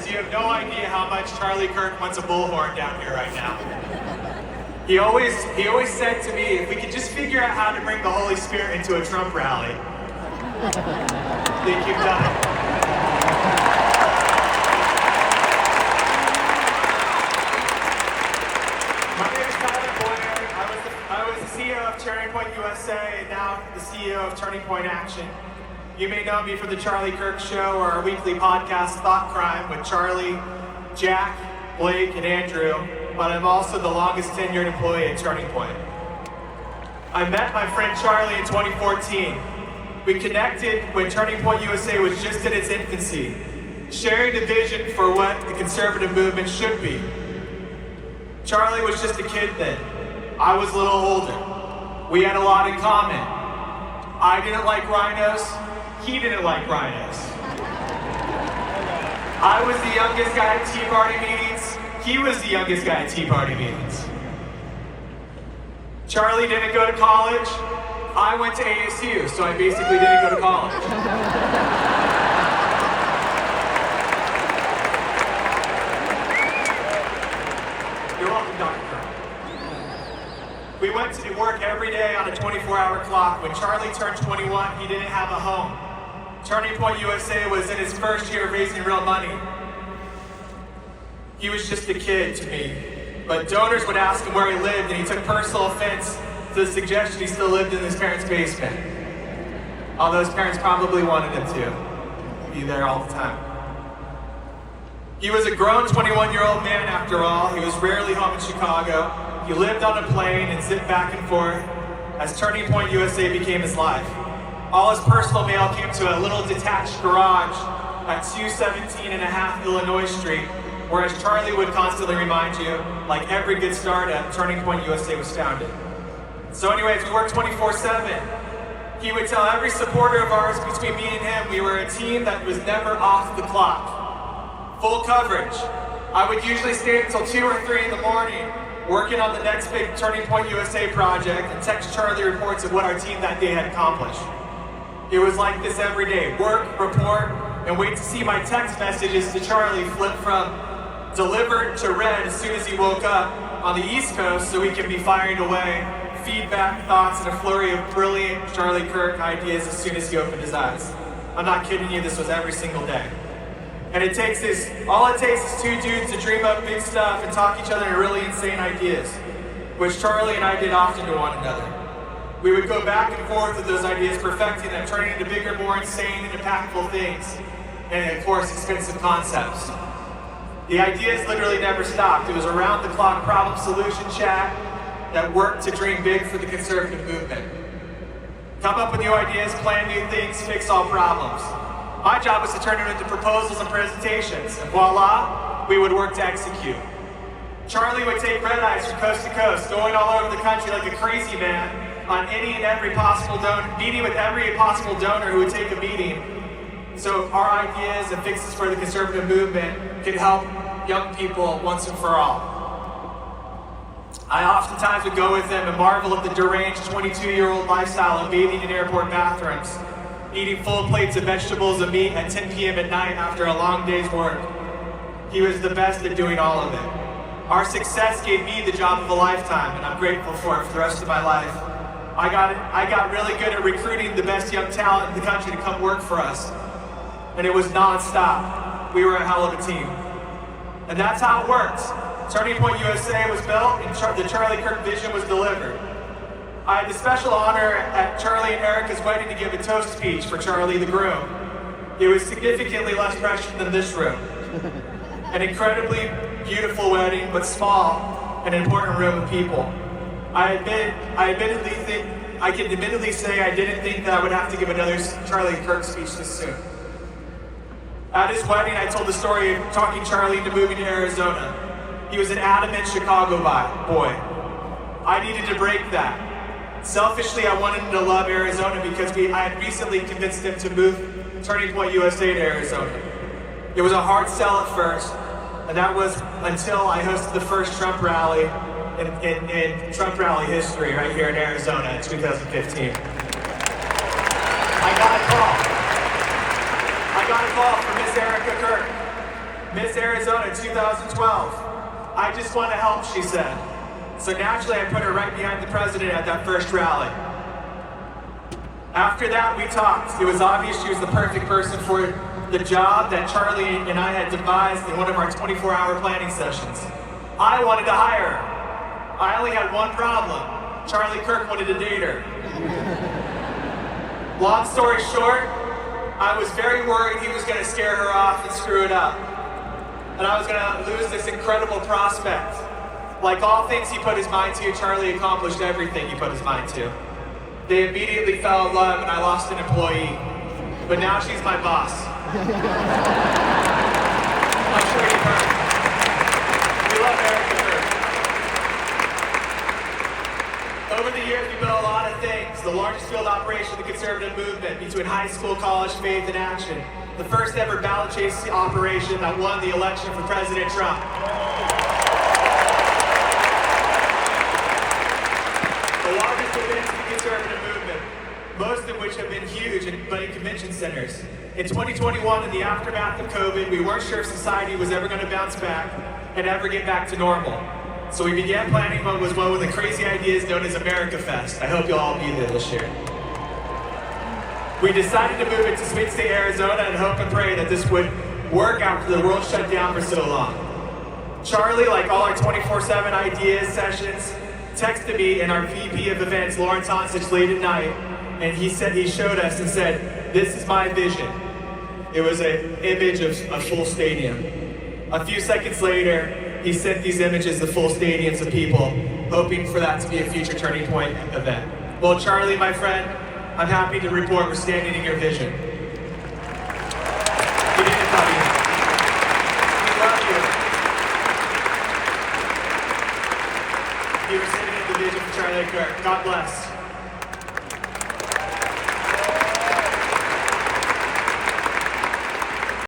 because you have no idea how much Charlie Kirk wants a bullhorn down here right now. He always said to me, if we could just figure out how to bring the Holy Spirit into a Trump rally, I think you've done it. My name is Bowyer. I was the CEO of Turning Point USA and now the CEO of Turning Point Action. You may know me from the Charlie Kirk Show or our weekly podcast, Thought Crime, with Charlie, Jack, Blake, and Andrew, but I'm also the longest tenured employee at Turning Point. I met my friend Charlie in 2014. We connected when Turning Point USA was just in its infancy, sharing the vision for what the conservative movement should be. Charlie was just a kid then. I was a little older. We had a lot in common. I didn't like rhinos. He didn't like rhinos. I was the youngest guy at Tea Party meetings. He was the youngest guy at Tea Party meetings. Charlie didn't go to college. I went to ASU, so I basically didn't go to college. You're welcome, Dr. Kirk. We went to work every day on a 24-hour clock. When Charlie turned 21, he didn't have a home. Turning Point USA was in his first year of raising real money. He was just a kid to me, but donors would ask him where he lived, and he took personal offense to the suggestion he still lived in his parents' basement. Although his parents probably wanted him to be there all the time. He was a grown 21-year-old man after all. He was rarely home in Chicago. He lived on a plane and zipped back and forth as Turning Point USA became his life. All his personal mail came to a little detached garage at 217.5 Illinois Street, where, as Charlie would constantly remind you, like every good startup, Turning Point USA was founded. So anyways, we worked 24/7. He would tell every supporter of ours, between me and him, we were a team that was never off the clock. Full coverage. I would usually stay until 2 or 3 in the morning, working on the next big Turning Point USA project, and text Charlie reports of what our team that day had accomplished. It was like this every day. Work, report, and wait to see my text messages to Charlie flip from delivered to read as soon as he woke up on the East Coast, so we can be firing away feedback, thoughts, and a flurry of brilliant Charlie Kirk ideas as soon as he opened his eyes. I'm not kidding you, this was every single day. And all it takes is 2 dudes to dream up big stuff and talk each other into really insane ideas, which Charlie and I did often to one another. We would go back and forth with those ideas, perfecting them, turning into bigger, more insane and impactful things, and of course, expensive concepts. The ideas literally never stopped. It was around-the-clock problem-solution chat that worked to dream big for the conservative movement. Come up with new ideas, plan new things, fix all problems. My job was to turn it into proposals and presentations, and voila, we would work to execute. Charlie would take red eyes from coast to coast, going all over the country like a crazy man, on any and every possible donor, meeting with every possible donor who would take a meeting, so our ideas and fixes for the conservative movement could help young people once and for all. I oftentimes would go with them and marvel at the deranged 22-year-old lifestyle of bathing in airport bathrooms, eating full plates of vegetables and meat at 10 p.m. at night after a long day's work. He was the best at doing all of it. Our success gave me the job of a lifetime, and I'm grateful for it for the rest of my life. I got really good at recruiting the best young talent in the country to come work for us. And it was non-stop. We were a hell of a team. And that's how it worked. Turning Point USA was built, and the Charlie Kirk vision was delivered. I had the special honor at Charlie and Erica's wedding to give a toast speech for Charlie the groom. It was significantly less pressure than this room. An incredibly beautiful wedding, but small, and an important room of people. I can admittedly say I didn't think that I would have to give another Charlie Kirk speech this soon. At his wedding, I told the story of talking Charlie into moving to Arizona. He was an adamant Chicago boy. I needed to break that. Selfishly, I wanted him to love Arizona because I had recently convinced him to move Turning Point USA to Arizona. It was a hard sell at first, and that was until I hosted the first Trump rally in Trump rally history right here in Arizona in 2015. I got a call from Miss Erica Kirk. Miss Arizona 2012. I just want to help, she said. So naturally, I put her right behind the president at that first rally. After that, we talked. It was obvious she was the perfect person for the job that Charlie and I had devised in one of our 24-hour planning sessions. I wanted to hire her. I only had one problem. Charlie Kirk wanted to date her. Long story short, I was very worried he was going to scare her off and screw it up. And I was going to lose this incredible prospect. Like all things he put his mind to, Charlie accomplished everything he put his mind to. They immediately fell in love and I lost an employee. But now she's my boss. I'm sure you've heard. We love Erica Kirk. Over the years, we built a lot of things. The largest field operation of the conservative movement between high school, college, faith, and action. The first ever ballot chase operation that won the election for President Trump. The largest events in the conservative movement, most of which have been huge in convention centers. In 2021, in the aftermath of COVID, we weren't sure if society was ever going to bounce back and ever get back to normal. So we began planning what was one of the crazy ideas known as America Fest. I hope you'll all be there this year. We decided to move it to Sweet State, Arizona, and hope and pray that this would work after the world shut down for so long. Charlie, like all our 24/7 ideas sessions, texted me and our VP of events, Lawrence Onsich, late at night, and he showed us and said, "This is my vision." It was an image of a full stadium. A few seconds later, he sent these images of full stadiums of people, hoping for that to be a future turning point event. Well, Charlie, my friend, I'm happy to report we're standing in your vision. We didn't come here. We love you. You were standing in the vision for Charlie Kirk. God bless.